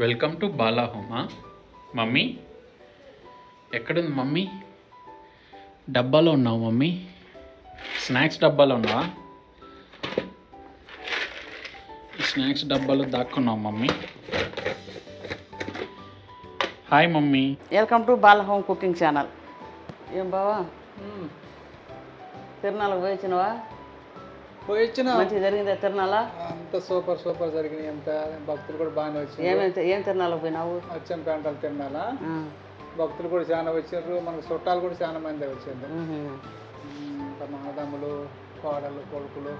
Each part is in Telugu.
Welcome to Bala home. Mummy ఎక్కడుంది మమ్మీ? డబ్బాలో ఉన్నావు మమ్మీ? స్నాక్స్ డబ్బాలో ఉన్నావా? స్నాక్స్ డబ్బాలో దాక్కున్నావు mummy. Hi mummy. Welcome to Bala home cooking channel. ఏం బావా తిరునాళ్ళకి పోయి వచ్చినవా? పోయి వచ్చిన మంచిగా జరిగిందా తిరునాళ్ళ? అంత సూపర్ జరిగినాయి. అంత భక్తులు కూడా బాగానే వచ్చారు. ఏం తిరునాళ్ళకి పోయినావు? వచ్చాం పెంటలు తిన్నాలా. భక్తులు కూడా చాలా వచ్చారు. మనకు చుట్టాలు కూడా చాలా మంది వచ్చారు. ఇంకా మా అన్నదమ్ములు, కోడలు, కొడుకులు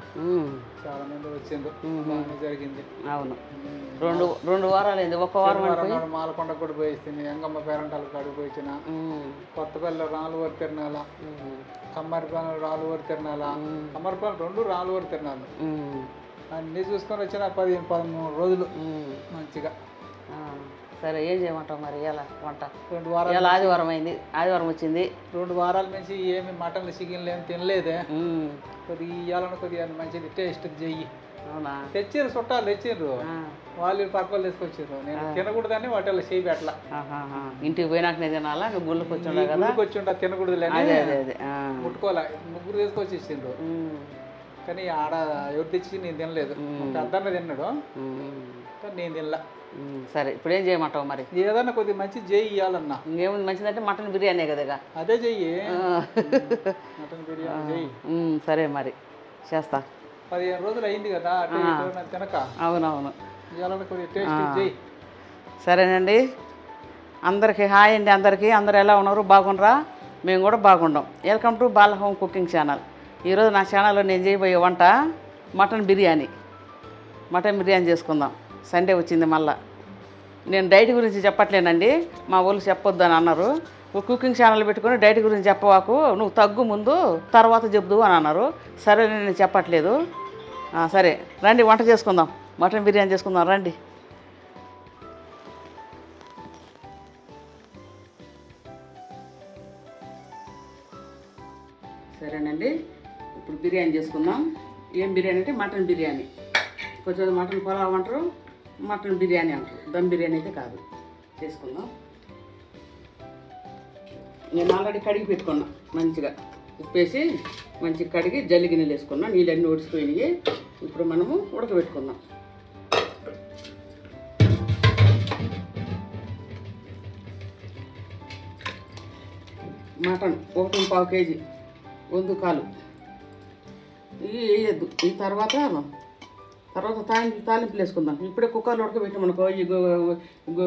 చాలా మంది వచ్చిండ్రు. బాగానే జరిగింది. అవును, రెండు వారాలు అయింది. ఒక్క వారం మాలకొండ కూడా పోయిస్తుంది. ఎంగమ్మ పేరంటాలు కాడికి పోయించిన. కొత్తపల్లి రాలువరి తిరణాల, కమ్మరిపాలెం రాలువరి తిరణాల, కమ్మరిపాలెం 2 రాలువరి తిరణాలు అన్నీ చూసుకొని వచ్చిన 13 రోజులు మంచిగా. సరే, ఏం చేయమంటావు మరి? ఎలా వంట? 2 వారాలు ఇలా ఆదివారం అయింది, ఆదివారం వచ్చింది. 2 వారాల నుంచి ఏమి మటన్లు చికెన్లు ఏమి తినలేదే. కొద్దిగా ఇవ్వాలని కొద్దిగా మంచిది టేస్ట్ చెయ్యి. అవునా? తెచ్చిర్రు, చుట్టాలు తెచ్చిర్రు. వాళ్ళు పక్కలు తీసుకొచ్చారు. నేను తినకూడదని వాటిల్లో చేయి పెట్టలా. ఇంటికి పోయినాకనే తినాలా? గుళ్ళకి వచ్చిండా కదా? గుళ్ళకి వచ్చిండా తినకూడదు అదే ముట్టుకోలే. 3 తీసుకొచ్చి ఇచ్చిండ్రు. కానీ ఆడ ఎవరు తెచ్చి నేను తినలేదు. పెద్దన్న తిన్నాడు కానీ నేను తినలా. సరే, ఇప్పుడు ఏం చేయమంటావు మరి? ఏదన్నా కొద్దిగా మంచి చేయి ఇవ్వాలన్నా. ఇంకేముంది మంచిదంటే మటన్ బిర్యానీ కదా. అదే చెయ్యి, మటన్ బిర్యానీ చెయ్యి. సరే మరి చేస్తా. 15 రోజులు అయింది కదా తినక. అవునవును, ఇవ్వాలన్నా కొద్దిగా టేస్ట్ చెయ్యి. సరేనండి. అందరికీ హాయ్ అండి. అందరూ ఎలా ఉన్నారు? బాగుండరా? మేము కూడా బాగుండాం. Welcome to Bala home cooking channel. ఈరోజు నా ఛానల్లో నేను చేయబోయే వంట మటన్ బిర్యానీ చేసుకుందాం. సండే వచ్చింది మళ్ళా. నేను డైట్ గురించి చెప్పట్లేనండి, మా వాళ్ళు చెప్పొద్దు అని అన్నారు. కుకింగ్ ఛానల్ పెట్టుకుని డైట్ గురించి చెప్పవాకు, నువ్వు తగ్గు ముందు తర్వాత చెబుదు అని అన్నారు. సరే, నేను చెప్పట్లేదు. సరే రండి, వంట చేసుకుందాం, మటన్ బిర్యానీ చేసుకుందాం రండి. సరేనండి, ఇప్పుడు బిర్యానీ చేసుకుందాం. ఏం బిర్యానీ అంటే మటన్ బిర్యానీ. కొంచెం మటన్ పులావ్ అంటారు, మటన్ బిర్యానీ అంటారు. దమ్ బిర్యానీ అయితే కాదు. చేసుకుందాం. నేను ఆల్రెడీ కడిగి పెట్టుకున్నా. మంచిగా ఉప్పేసి మంచిగా కడిగి జల్లి గిన్నెలు వేసుకున్నా. నీళ్ళన్నీ ఒడిసిపోయినాయి. ఇప్పుడు మనము ఉడకబెట్టుకుందాం. మటన్ 1.25 kg, 1 కాలు ఇవి వేయద్దు. ఈ తర్వాత తాలింపులు వేసుకుందాం. ఇప్పుడే కుక్కర్లో ఉడకబెట్టామనుకో, ఈ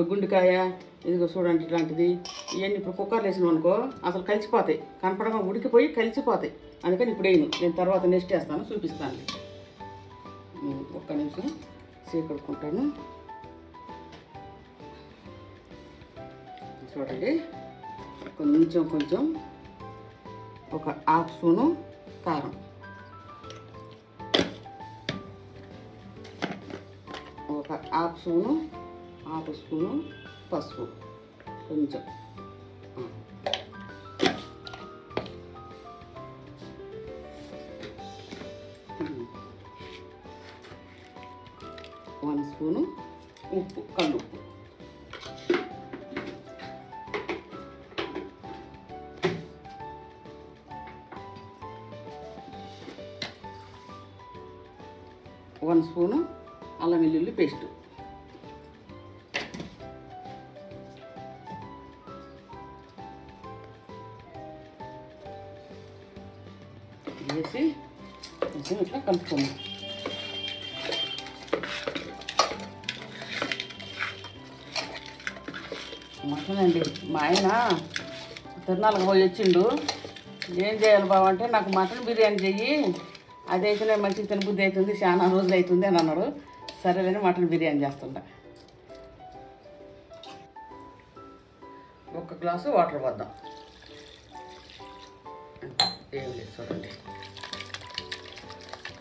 గుండెకాయ ఇదిగో చూడండి ఇట్లాంటిది, ఇవన్నీ ఇప్పుడు కుక్కర్లో వేసినాం అనుకో అసలు కలిసిపోతాయి, కనపడగా ఉడికిపోయి కలిసిపోతాయి. అందుకని ఇప్పుడు వేయను, నేను తర్వాత నెక్స్ట్ వేస్తాను, చూపిస్తాను. ఒక్క నిమిషం సేకడుకుంటాను. చూడండి, కొంచెం ఒక 1/2 స్పూను కారం, ఒక 1/2 స్పూను పసుపు, కొంచెం 1 స్పూను ఉప్పు, కల్లుప్పు, ఒక స్పూను అల్లం వెల్లుల్లి పేస్టు, వేసి కొంచెం ఇట్లా కలుపుకుందాం. మటన్ అండి, మా ఆయన తిరునాళ్ళకి పోయి వచ్చిండు. ఏం చేయాలి బావ అంటే, నాకు మటన్ బిర్యానీ చెయ్యి, అదైతేనే మంచిగా తినబుద్ధి అవుతుంది, చాలా రోజులు అవుతుంది అని అన్నాడు. సరేలేని మటన్ బిర్యానీ చేస్తుంటా. 1 గ్లాసు వాటర్ పోద్దాం. ఏం లేదు చూడండి,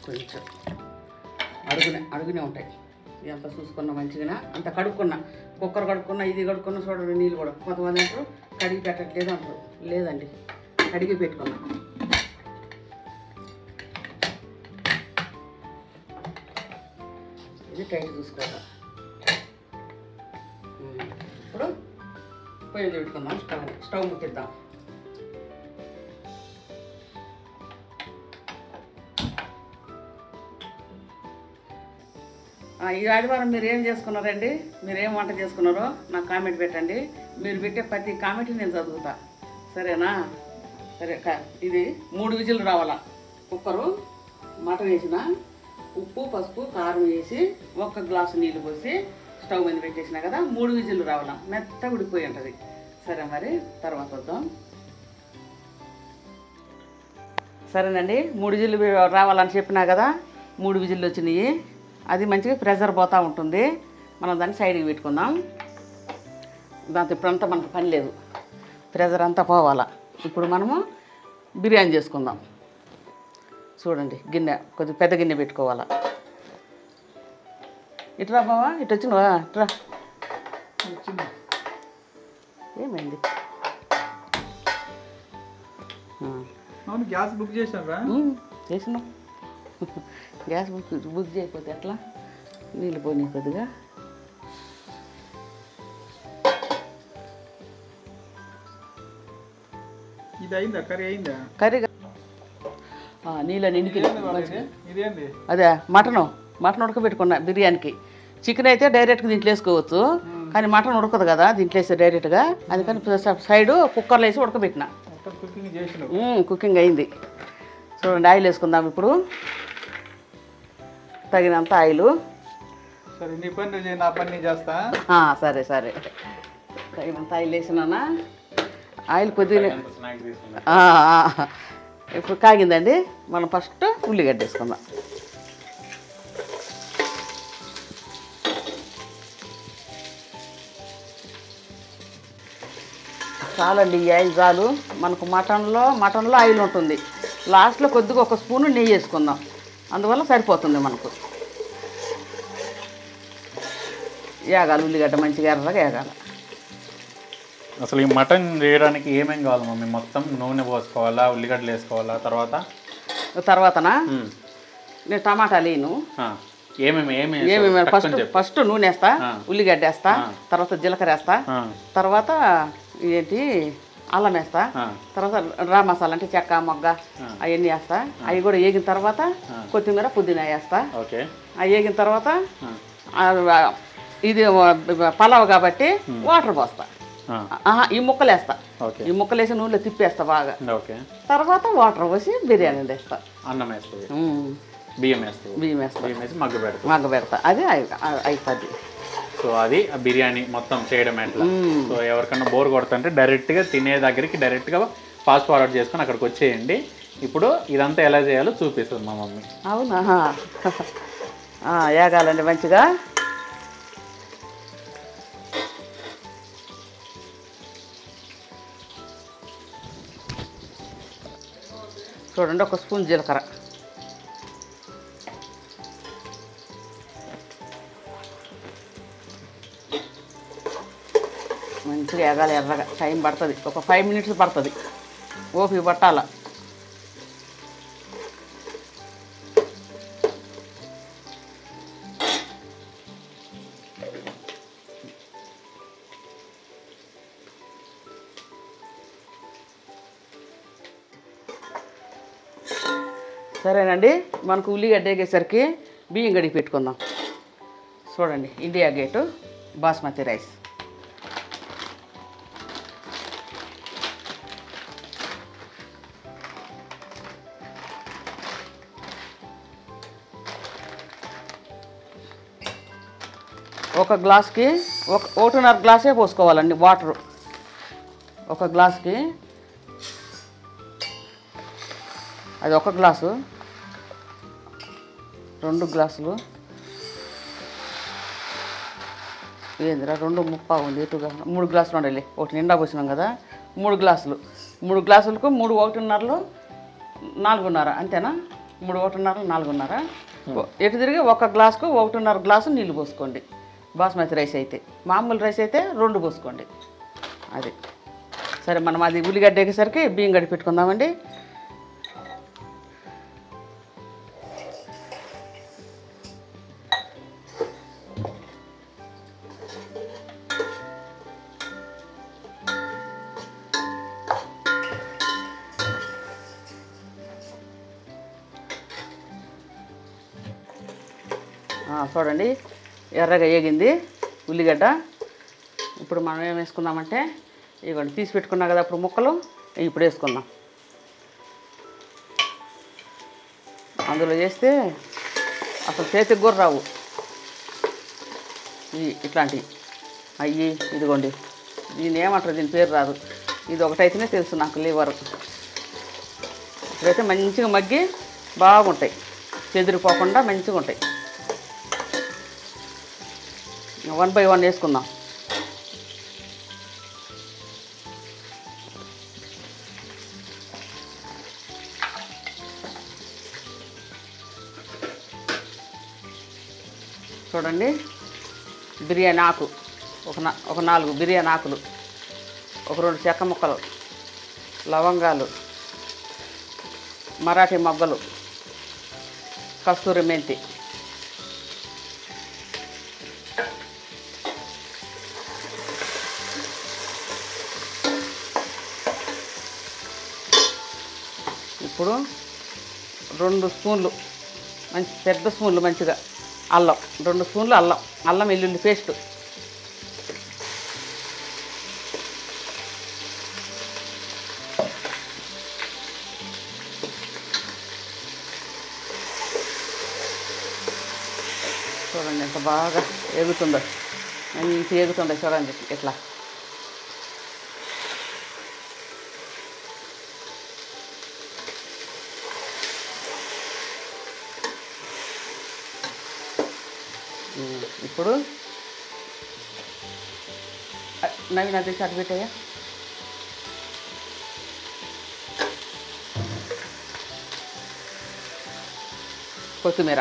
కొంచెం అడుగునే ఉంటాయి. ఎంత చూసుకున్నా మంచిగా, అంత కడుక్కున్నా, కుక్కర్ కడుక్కున్నా, ఇది కడుక్కున్నా. చూడండి నీళ్ళు కూడా కొంతమంది అంటారు కడిగి పెట్టట్లేదు అంటారు. లేదండి, కడిగి పెట్టుకున్నా. ఇది టైట్ చూసుకోవాలి. పొయ్యి మీద పెట్టుకుందాం. స్టవ్ ముట్టిద్దాం. ఈ ఆదివారం మీరు ఏం చేసుకున్నారండి? మీరు ఏం వంట చేసుకున్నారో నాకు కామెంట్ పెట్టండి. మీరు పెట్టే ప్రతి కామెంట్ నేను చదువుతా, సరేనా? సరే, ఇది 3 విజిల్లు రావాలా. కుక్కరు మటన్ వేసిన, ఉప్పు పసుపు కారం వేసి 1 గ్లాసు నీళ్ళు పోసి స్టవ్ మీద పెట్టేసినా కదా, 3 విజిల్లు రావాలా. మెత్త ఉడికిపోయి ఉంటుంది. సరే, మరి తర్వాత వద్దాం. సరేనండి, 3 విజిల్లు రావాలని చెప్పినా కదా, 3 విజిల్లు వచ్చినాయి. అది మంచిగా ప్రెషర్ పోతూ ఉంటుంది. మనం దాన్ని సైడ్కి పెట్టుకుందాం. దాంతో ఇప్పుడంతా మనకు పని లేదు, ప్రెషర్ అంతా పోవాలా. ఇప్పుడు మనము బిర్యానీ చేసుకుందాం. చూడండి, గిన్నె కొద్దిగా పెద్ద గిన్నె పెట్టుకోవాలా. ఇట్రా బావా, ఇటు వచ్చినవా? ఇట్రా. ఏమైంది? అవును, గ్యాస్ బుక్ చేశారా? చేసినాం. గ్యాస్ బుక్ చేయకపోతే ఎట్లా? నీళ్ళు పోనీ కొద్దిగా. ఇది అయిందా? కర్రీ అయిందా? కర్రీ నీళ్ళ నిండికి. ఇదేంది? అదే మటన్ ఉడకబెట్టుకున్నా బిర్యానీకి. చికెన్ అయితే డైరెక్ట్గా దీంట్లో వేసుకోవచ్చు, కానీ మటన్ ఉడకదు కదా దీంట్లో వేస్తే డైరెక్ట్గా. అందుకని సైడు కుక్కర్లో వేసి ఉడకబెట్టిన. కుకింగ్ అయింది. చూడండి, ఆయిల్ వేసుకుందాం ఇప్పుడు. తగినంత ఆయిల్. సరే, నీ పని నువ్వు చేయి, నా పని నేను చేస్తా. సరే సరే, తగినంత ఆయిల్ వేసినానా? ఆయిల్ కొద్దిగా ఇప్పుడు కాగిందండి. మనం ఫస్ట్ ఉల్లిగడ్డ వేసుకుందాం. చాలండి, ఈ ఆయిల్ చాలు మనకు. మటన్లో ఆయిల్ ఉంటుంది. లాస్ట్లో కొద్దిగా 1 స్పూను నెయ్యి వేసుకుందాం, అందువల్ల సరిపోతుంది మనకు. వేగాలి, ఉల్లిగడ్డ మంచిగా ఎర్రగా వేగాలి. అసలు ఈ మటన్ చేయడానికి ఏమేమి కావాలి మమ్మీ? మొత్తం నూనె పోసుకోవాలా, ఉల్లిగడ్డలు వేసుకోవాలా? తర్వాతనా నేను టమాటాలు వేయను. ఏమేమి ఫస్ట్ నూనె వేస్తా, ఉల్లిగడ్డ వేస్తా, తర్వాత జీలకర్ర వేస్తా, తర్వాత ఏంటి అల్లం వేస్తా, తర్వాత రా మసాలా అంటే చెక్క మొగ్గ అవన్నీ వేస్తా. అవి కూడా వేగిన తర్వాత కొత్తిమీర పుదీనా వేస్తా. అవి వేగిన తర్వాత ఇది పలావ్ కాబట్టి వాటర్ పోస్తా. ఈ ముక్కలు వేస్తా. ఈ ముక్కలు వేసి నూనెలో తిప్పేస్తా బాగా. తర్వాత వాటర్ పోసి బిర్యానీ వేస్తా. అన్నం వేస్తుంది, బియ్యం వేస్తా, మగ్గ పెడతా. అది అయిపోద్ది. సో అది బిర్యానీ మొత్తం చేయడం ఎట్లా. సో ఎవరికన్నా బోర్ కొడుతుంటే డైరెక్ట్గా తినే దగ్గరికి డైరెక్ట్గా ఫాస్ట్ ఫార్వర్డ్ చేసుకొని అక్కడికి వచ్చేయండి. ఇప్పుడు ఇదంతా ఎలా చేయాలో చూపిస్తుంది మా మమ్మీ. అవునా? వేగాలండి మంచిగా. చూడండి, 1 స్పూన్ జీలకర్ర, మంచిగా వేగాలి ఎర్రగా. టైం పడుతుంది, ఒక 5 మినిట్స్ పడుతుంది. ఓపిక పట్టాల. సరేనండి, మనకు ఉల్లిగడ్డ వేగేసరికి బియ్యం గడికి పెట్టుకుందాం. చూడండి, ఇండియా గేటు బాస్మతి రైస్. ఒక గ్లాస్కి 1.5 గ్లాసే పోసుకోవాలండి వాటరు. 1 గ్లాస్కి అది 1 గ్లాసు, 2 గ్లాసులు ఏందిరా 2.5 ఉంది. ఎటుగా 3 గ్లాసులు ఉండాలి. ఒకటి నిండా పోసినాం కదా, 3 గ్లాసులు. 3 గ్లాసులకు 3 1.5 4.5 అంతేనా? 3 1.5 4.5. ఎటు తిరిగి 1 గ్లాసుకు 1.5 గ్లాసు నీళ్ళు పోసుకోండి. బాస్మతి రైస్ అయితే. మామూలు రైస్ అయితే 2 పోసుకోండి. అది సరే. మనం అది ఉల్లిగడ్డ వేసేసరికి బియ్యం గడి పెట్టుకుందామండి. చూడండి ఎర్రగా వేగింది ఉల్లిగడ్డ. ఇప్పుడు మనం ఏం వేసుకుందామంటే ఇవ్వండి తీసి పెట్టుకున్నాం కదా అప్పుడు ముక్కలు ఇప్పుడు వేసుకుందాం. అందులో చేస్తే అసలు చేతికి కూడా రావు ఇట్లాంటివి అయ్యి. ఇదిగోండి దీన్ని ఏమంటారు, దీని పేరు రాదు, ఇది ఒకటైతేనే తెలుసు నాకు లివర్. ఇప్పుడైతే మంచిగా మగ్గి బాగుంటాయి, చెదిరిపోకుండా మంచిగా ఉంటాయి. 1 by 1 వేసుకుందాం. చూడండి బిర్యానీ ఆకు ఒక 4 బిర్యానీ ఆకులు, ఒక 2 చెక్క ముక్కలు, లవంగాలు, మరాఠీ మొగ్గలు, కస్తూరి మెంతి, ఇప్పుడు 2 స్పూన్లు మంచి పెద్ద స్పూన్లు మంచిగా అల్లం, 2 స్పూన్లు అల్లం వెల్లుల్లి పేస్ట్, చూడండి ఎంత బాగా ఎగుతుందో, మంచి ఎగుతుందో చూడండి ఇట్లా. ఇప్పుడు నవీన్ అది చాటు పెట్టాయా, కొత్తిమీర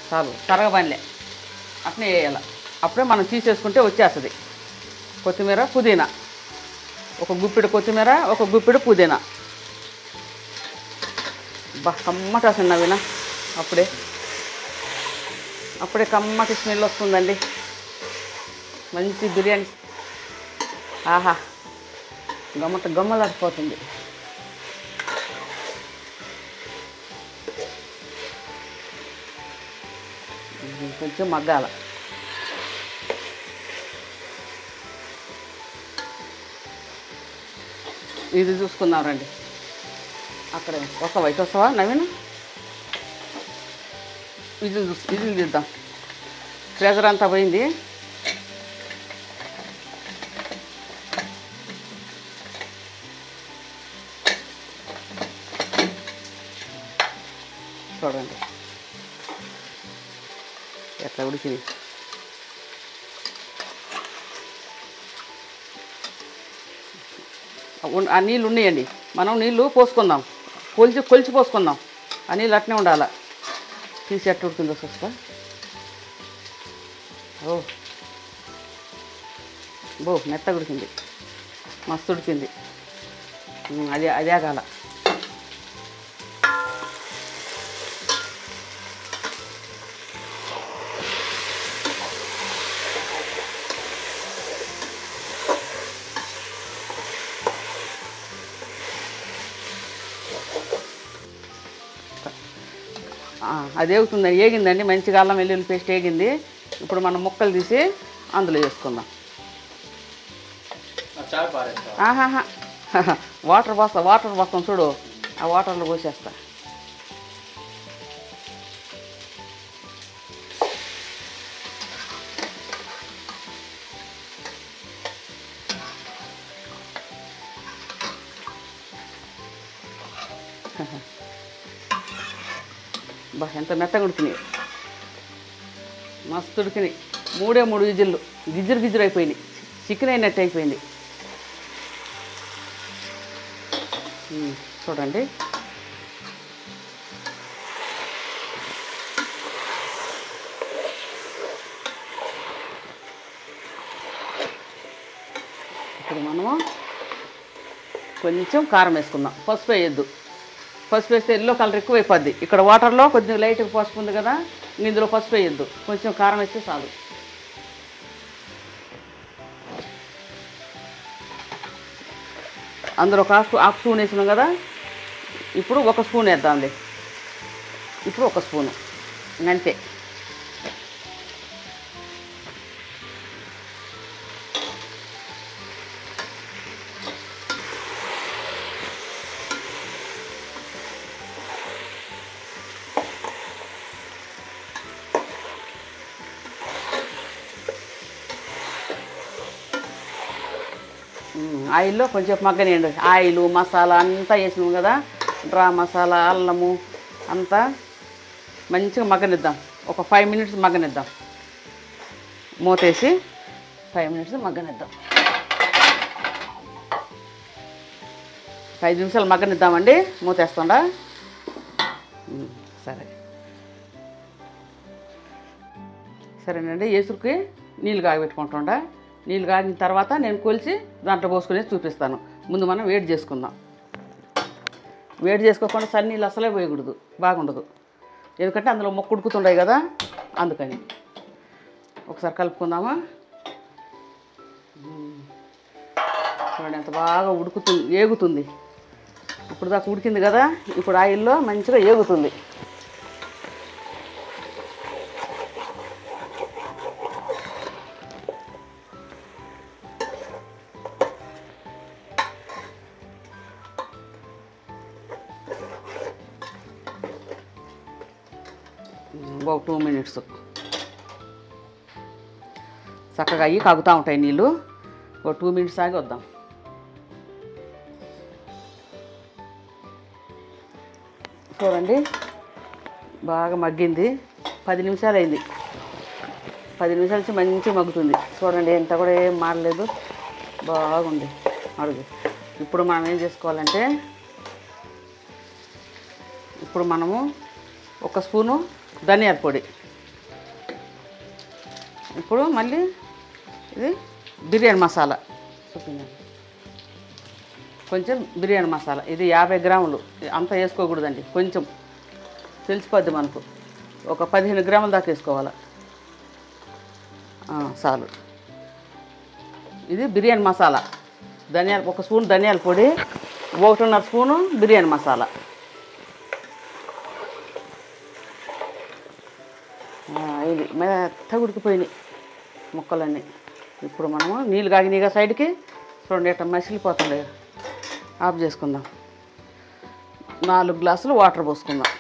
చాలు తరగబనిలే అట్నే వేయాలి, అప్పుడే మనం తీసేసుకుంటే వచ్చేస్తుంది. కొత్తిమీర పుదీనా, ఒక గుప్పిడి కొత్తిమీర, ఒక గుప్పిడి పుదీనా. కమ్మటి వస్తుంది నవీన, అప్పుడే కమ్మటి స్మెల్ వస్తుందండి, మంచి బిర్యానీ. ఆహా గమ్మలాడిపోతుంది. కొంచెం మగ్గాల. ఇది చూసుకుందాం రండి. అక్కడ వస్తావా, ఇటు వస్తావా నవీన్? ఇది తీద్దాం. ప్రెజర్ అంతా పోయింది. చూడండి ఎట్లా ఉడికింది. ఆ నీళ్ళు ఉన్నాయండి, మనం నీళ్ళు పోసుకుందాం, కొలిచి పోసుకుందాం. ఆ నీళ్ళు అట్నే ఉండాలి. తీసి ఎట్లా ఉడికిందో చూస్తా. మెత్తగా ఉడికింది, మస్తు ఉడికింది. అదే కాల. అది ఏగుతుందండి, ఏగిందండి మంచిగా, అల్లం వెల్లుల్లి పేస్ట్ ఏగింది. ఇప్పుడు మనం ముక్కలు తీసి అందులో వేసుకుందాం. ఆహాహా వాటర్ పోస్తాం చూడు, ఆ వాటర్లో పోసేస్తా. ఎంత మెత్తగా ఉడికినాయి, మస్తు ఉడికినాయి. 3 విజిల్లు, గిజ్జురు అయిపోయినాయి, చికెన్ అయినట్టు అయిపోయింది. చూడండి ఇప్పుడు మనము కొంచెం కారం వేసుకుందాం. పసుపు వేయద్దు, పసుపు వేస్తే ఎల్లో కలర్ ఎక్కువ అయిపోద్ది. ఇక్కడ వాటర్లో కొద్దిగా లైట్ పసుపు ఉంది కదా, ఇందులో పసుపు వేయద్దు, కొంచెం కారం వేస్తే చాలు. అందులో ఒక హాఫ్ స్పూన్ వేసినాం కదా, ఇప్పుడు 1 స్పూన్ వేద్దాంలే. ఇప్పుడు 1 స్పూను అంతే. ఆయిల్లో కొంచెం మగ్గనియండి. ఆయిల్ మసాలా అంతా వేసినాం కదా, డ్రా మసాలా అల్లము అంతా మంచిగా మగ్గనిద్దాం. ఒక 5 మినిట్స్ మగ్గనిద్దాం. మూతేసి 5 మినిట్స్ మగ్గనిద్దాం. 5 నిమిషాలు మగ్గనిద్దామండి. మూతేస్తుండా. సరేనండి. ఎసురుకి నీళ్ళు కాగబెట్టుకుంటుండా. నీళ్ళు కాగిన తర్వాత నేను కొలిచి దాంట్లో పోసుకుని చూపిస్తాను. ముందు మనం వేడి చేసుకుందాం. వేడి చేసుకోకుండా సన్నీళ్ళు అసలే పోయకూడదు, బాగుండదు. ఎందుకంటే అందులో మొక్క ఉడుకుతుంటాయి కదా, అందుకని. ఒకసారి కలుపుకుందామా. చూడండి ఎంత బాగా ఉడుకుతుంది, ఏగుతుంది. ఇప్పుడు దాకా ఉడికింది కదా, ఇప్పుడు ఆయిల్లో మంచిగా ఏగుతుంది. ఒక 2 మినిట్స్ చక్కగా అయ్యి కాగుతూ ఉంటాయి నీళ్ళు. ఒక 2 మినిట్స్ ఆగి వద్దాం. చూడండి బాగా మగ్గింది. 10 నిమిషాలు అయింది. 10 నిమిషాల నుంచి మంచిగా మగ్గుతుంది. చూడండి ఎంత కూడా ఏం మారలేదు, బాగుంది అడుగు. ఇప్పుడు మనం ఏం చేసుకోవాలంటే, ఇప్పుడు మనము 1 స్పూను ధనియాల పొడి, ఇప్పుడు మళ్ళీ ఇది బిర్యానీ మసాలా, కొంచెం బిర్యానీ మసాలా, ఇది 50 గ్రాములు. అంతా వేసుకోకూడదండి, కొంచెం తెలిసిపోద్ది మనకు. ఒక 15 గ్రాముల దాకా వేసుకోవాలి చాలు. ఇది బిర్యానీ మసాలా. 1 స్పూన్ ధనియాల పొడి, 1.5 స్పూను బిర్యానీ మసాలా. ఇది మెత్తగా ఉడికిపోయినాయి ముక్కలన్నీ. ఇప్పుడు మనము నీళ్ళు కాగినాయిగా సైడ్కి, చూడండి ఎట్లా మసిలిపోతుండే. ఆఫ్ చేసుకుందాం. 4 గ్లాసులు వాటర్ పోసుకుందాం.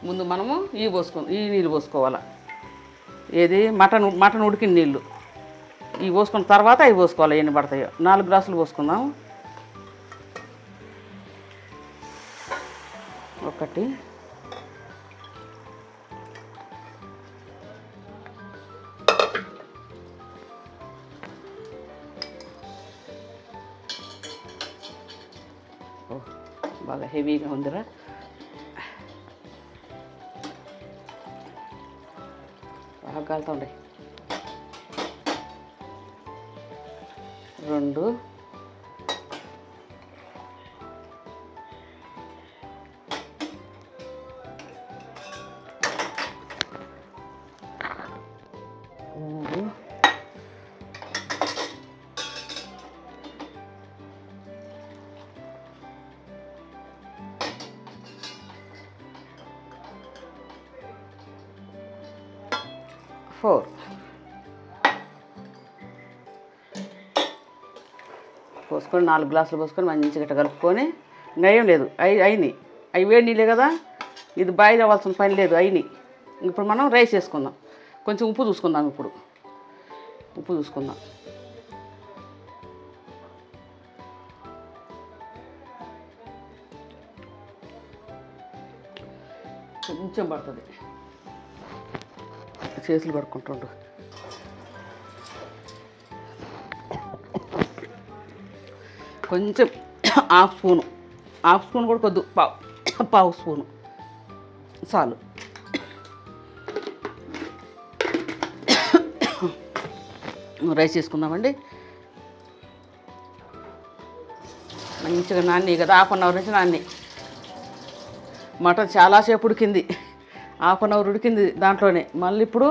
ముందు మనము ఈ నీళ్ళు పోసుకోవాలి. ఏది మటన్ ఉడికిన నీళ్ళు ఇవి పోసుకున్న తర్వాత అవి పోసుకోవాలి. ఎన్ని పడతాయో 4 గ్లాసులు పోసుకుందాం. 1 బాగా హెవీగా ఉందిరా. బాగా కాలుతుండే. 2 3 4 పోసుకొని 4 గ్లాసులు పోసుకొని మంచిగా కలుపుకొని, నయం లేదు అయినాయి. అవి వేడి నీళ్ళే కదా, ఇది బాయిల్ అవ్వాల్సిన పని లేదు, అయినాయి. ఇప్పుడు మనం రైస్ వేసుకుందాం. కొంచెం ఉప్పు చూసుకుందాం. ఇప్పుడు ఉప్పు చూసుకుందాం. కొంచెం పడుతుంది, చేతులు పడుకుంటుండు. కొంచెం హాఫ్ స్పూన్ కూడా కొద్దు, పావు స్పూను చాలు. రైస్ వేసుకుందామండి. మంచిగా నాని కదా, 1/2 అవర్ నుంచి నాని. మటన్ చాలాసేపు ఉడికింది, 1/2 అవర్ ఉడికింది దాంట్లోనే. మళ్ళీ ఇప్పుడు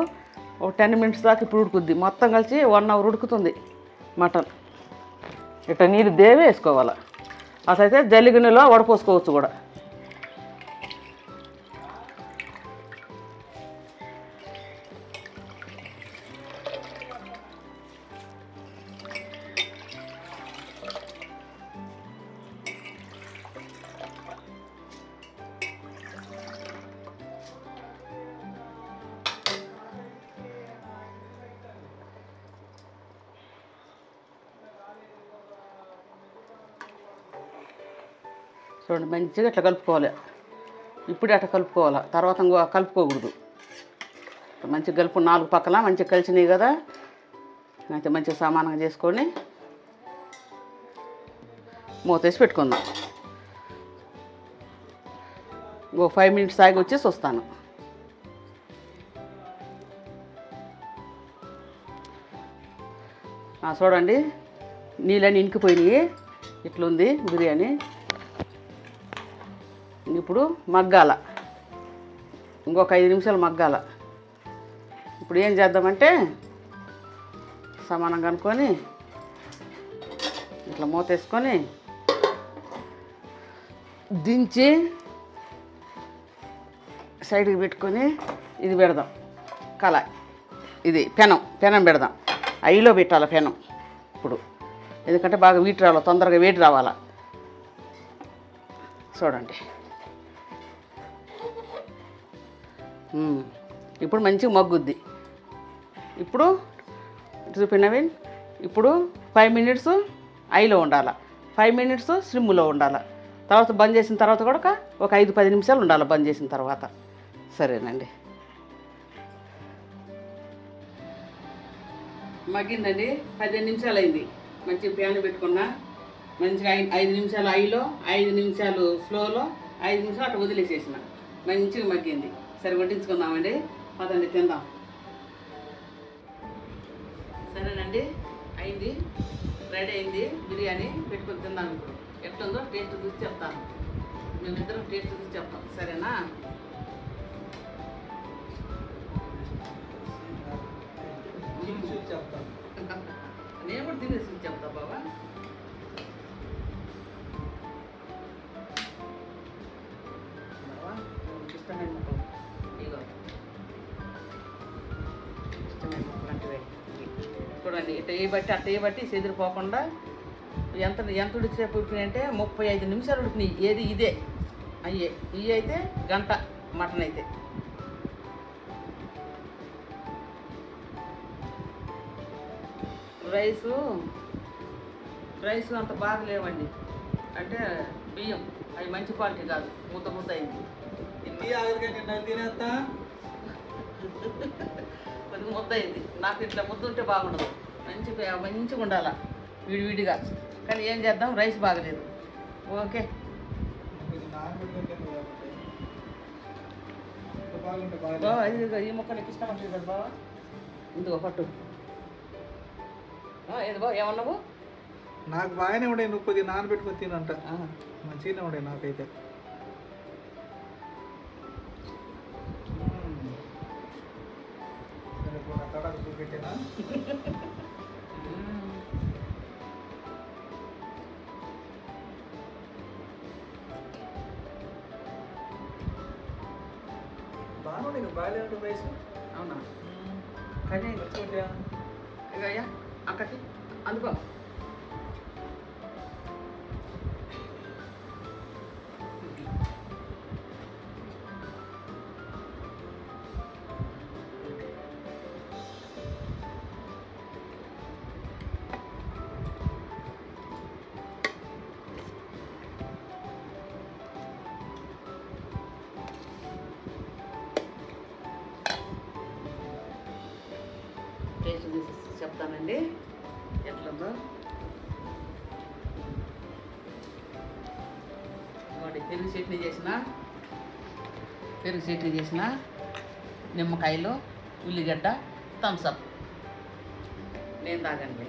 ఒక 10 మినిట్స్ దాకా ఇప్పుడు ఉడుకుద్ది. మొత్తం కలిసి 1 అవర్ ఉడుకుతుంది మటన్. ఇట్లా నీళ్ళు దేవే వేసుకోవాలి. అసలైతే జల్లి గిన్నెలో వడపోసుకోవచ్చు కూడా. చూడండి మంచిగా ఇట్లా కలుపుకోవాలి. ఇప్పుడే అట్లా కలుపుకోవాలి, తర్వాత ఇంకో కలుపుకోకూడదు. మంచిగా కలుపు, 4 పక్కల మంచిగా కలిసినాయి కదా. అయితే మంచిగా సమానంగా చేసుకొని మూతేసి పెట్టుకుందాం. ఇంకో 5 మినిట్స్ ఆగి వచ్చేసి వస్తాను. చూడండి నీళ్ళని ఇంకిపోయినాయి, ఇట్లుంది బిర్యానీ. ఇప్పుడు మగ్గాల, ఇంకొక 5 నిమిషాలు మగ్గాల. ఇప్పుడు ఏం చేద్దామంటే సమానంగా అనుకొని ఇట్లా మూత వేసుకొని దించి సైడ్కి పెట్టుకొని ఇది పెడదాం. కళాయి, ఇది పెనం పెడదాం. ఐలో పెట్టాలి పెనం ఇప్పుడు, ఎందుకంటే బాగా వీటి రావాలి, తొందరగా వేడి రావాలా. చూడండి ఇప్పుడు మంచిగా మగ్గుద్ది. ఇప్పుడు చూపినవి ఇప్పుడు 5 మినిట్స్ ఐలో ఉండాలి, 5 మినిట్స్ స్లిమ్లో ఉండాలి. తర్వాత బంద్ చేసిన తర్వాత కూడా ఒక 5-10 నిమిషాలు ఉండాలి బంద్ చేసిన తర్వాత. సరేనండి, మగ్గిందండి. 15 నిమిషాలు అయింది. మంచిగా ప్యాన్ పెట్టుకున్నా, మంచిగా 5 నిమిషాలు ఐలో, 5 నిమిషాలు స్లోలో, 5 నిమిషాలు అట్లా వదిలేసేసిన. మంచిగా మగ్గింది. సరే వడ్డించుకుందామండి, పదండి తిందాం. సరేనండి, అయింది, రెడీ అయింది బిర్యానీ. పెట్టుకొని తిందాం. ఇప్పుడు ఎట్లుందో టేస్ట్ చూసి చెప్తాను. మేమిద్దరం టేస్ట్ చూసి చెప్తాం, సరేనా? నేను కూడా తినేసి చెప్తా బాబా. ఇష్టమైన ముక్కలు ఇగో, ఇష్టమైన ముక్కలు అంటే చూడండి. ఇట్ట ఏ బట్టి అట్ట ఏ బట్టి చెదిరిపోకుండా ఎంత ఉడికిసేపు ఉడికినాయి అంటే 35 నిమిషాలు ఉడికినాయి. ఏది ఇదే అయ్యే, ఇవి అయితే గంట, మటన్ అయితే. రైసు అంత బాగా లేవండి, అంటే బియ్యం అవి మంచి క్వాలిటీ కాదు, ముద్ద అయింది. కొద్దిగా ముద్ద అయింది. నాకు ఇట్లా ముద్ద ఉంటే బాగుండదు, మంచిగా ఉండాలా విడివిడిగా. కానీ ఏం చేద్దాం, రైస్ బాగలేదు. ఓకే, బాబా ఈ ముక్క నీకు ఇష్టం అంటే కదా బాబా. ఇందుకో పట్టు. ఏది బాబు, ఏమన్నావు? నాకు బాగానే ఉండే, నువ్వు కొద్దిగా నానబెట్టుకొని తినంట. మంచిగానే ఉండే నాకైతే. పెట్టినా బాగుండే, బాగానే ఉంటుంది రైస్. అవునా? కానీ ఇక అయ్యా అక్కకి అందుకో. టేస్ట్ చూసి చెప్తానండి ఎట్లుందో. పెరుగు చట్నీ చేసిన నిమ్మకాయలు, ఉల్లిగడ్డ, థమ్స్అప్. నేను తాగండి.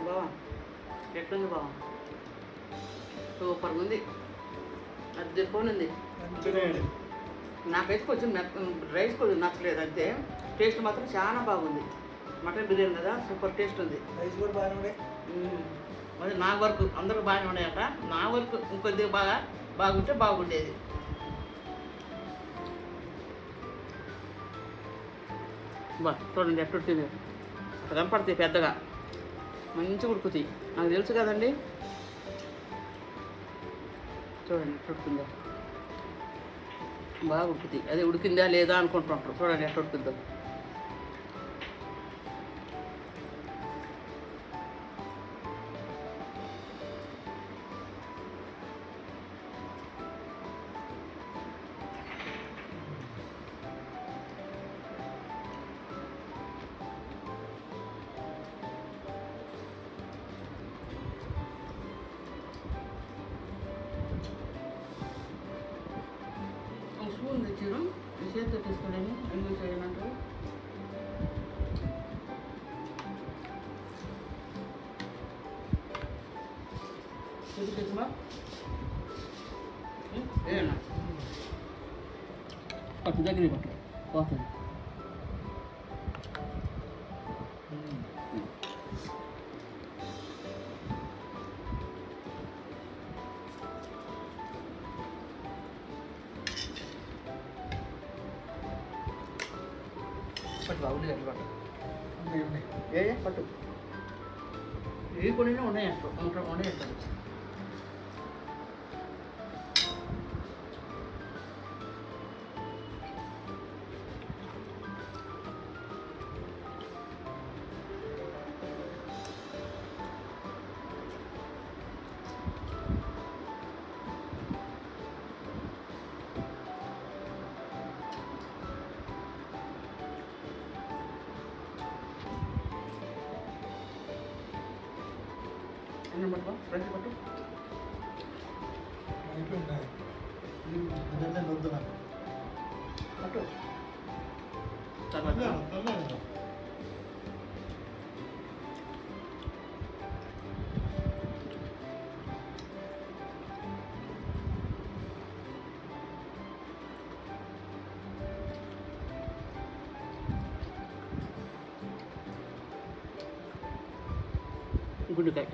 బావా ఎట్లుంది బావా? సూపర్గా ఉంది, అది ఫోన్ ఉంది. నాకైతే కొంచెం రైస్ కొంచెం నచ్చలేదు, అంతే. టేస్ట్ మాత్రం చాలా బాగుంది. మటన్ బిర్యానీ కదా, సూపర్ టేస్ట్ ఉంది. రైస్ కూడా బాగానే ఉండే. మరి నా వరకు అందరూ బాగానే ఉన్నాయట, నా వరకు ఇంకొద్దిగా బాగుంటే బాగుండేది. బా చూడండి ఎట్టు తింది, కనపడతాయి పెద్దగా, మంచిగా ఉడుకుతాయి. నాకు తెలుసు కదండి. చూడండి ఎట్లా ఉడుకుందో, బాగా ఉడుకుతాయి. అదే ఉడికిందా లేదా అనుకుంటుంటారు. చూడండి ఎట్లా ఉడుకుద్దో. స్పూన్ తెచ్చారు, ఈ చేతితో తీసుకోలేము, ఎందుకు చేయమంటారు. చూపించమ్మా, ఏమన్నా పట్టు దగ్గర పట్టు పోతుంది. పట్టు బాగుంది అట్లా పట్టు. పట్టు ఇవి కొన్ని ఉన్నాయి అంటారు, ఉన్నాయి అంటారు. అన్నం పట్టుకో, ఫ్రెండ్స్ పట్టు. పట్టు తర్వాత గుండెకాయ.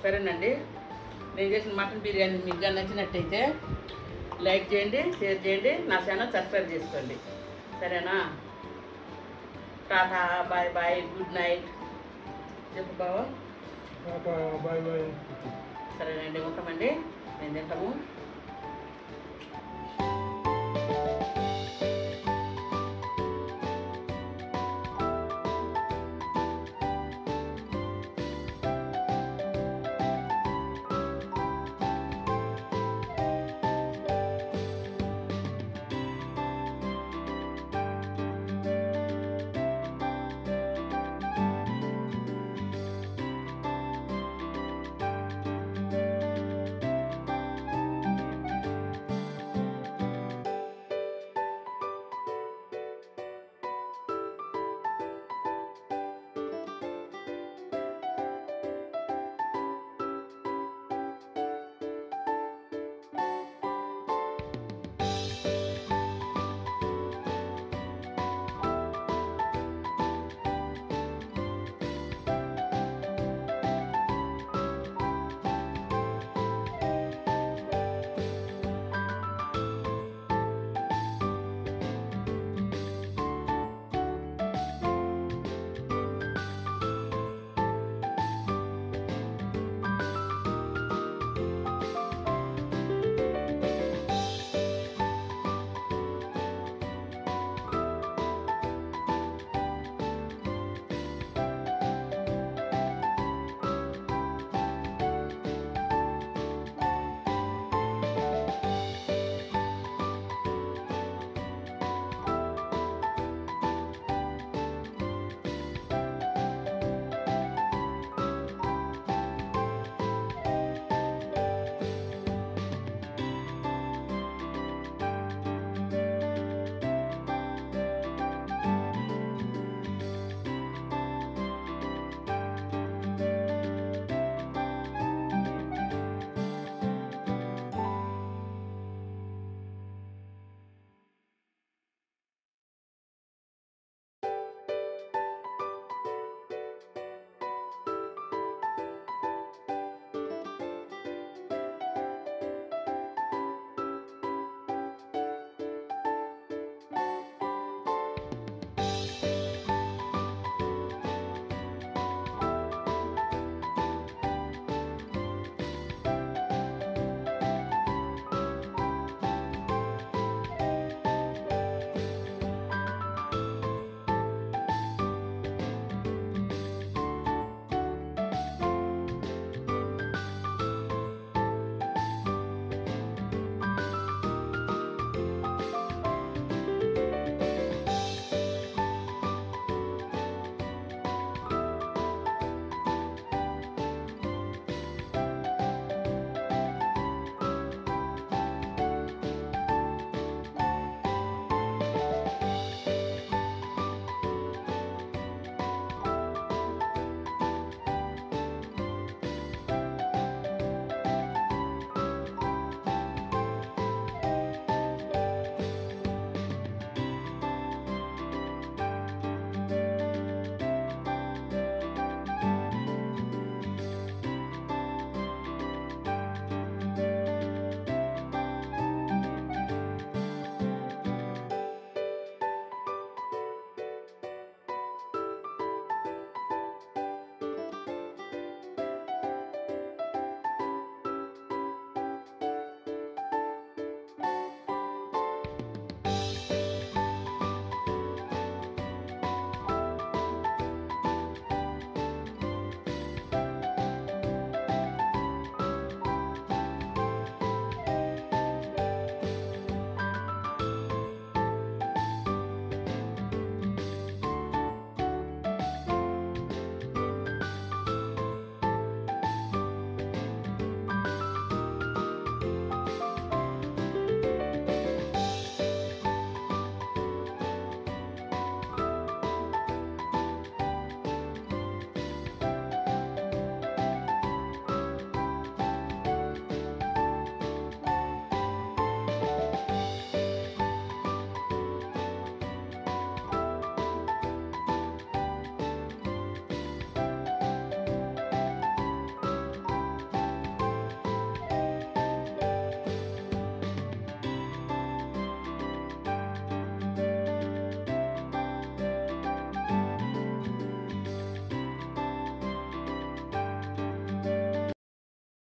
సరేనండి, నేను చేసిన మటన్ బిర్యానీ మీకు నచ్చినట్టయితే లైక్ చేయండి, షేర్ చేయండి, నా ఛానల్ సబ్స్క్రైబ్ చేసుకోండి. సరేనా? Tata, bye bye, good night చెప్పు బావా. Bye bye. సరేనండి, ఉంటామండి, మేము తింటాము.